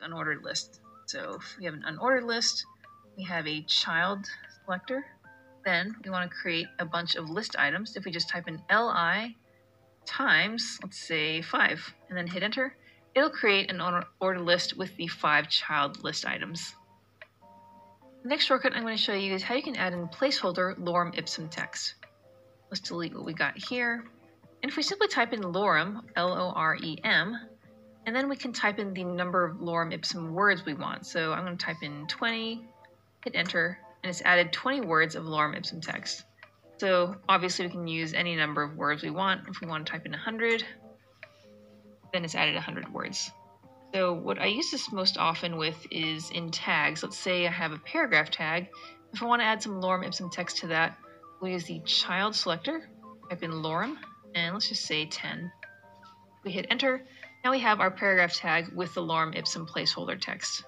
unordered list. So if we have an unordered list, we have a child selector. Then we want to create a bunch of list items. If we just type in li times, let's say 5, and then hit enter, it'll create an ordered list with the 5 child list items. The next shortcut I'm going to show you is how you can add in placeholder lorem ipsum text. Let's delete what we got here. And if we simply type in lorem, L-O-R-E-M, and then we can type in the number of lorem ipsum words we want. So I'm going to type in 20, hit enter, and it's added 20 words of lorem ipsum text. So obviously we can use any number of words we want. If we want to type in 100, then it's added 100 words. So what I use this most often with is in tags. Let's say I have a paragraph tag. If I want to add some lorem ipsum text to that, we'll use the child selector, type in lorem, and let's just say 10. We hit enter. Now we have our paragraph tag with the lorem ipsum placeholder text.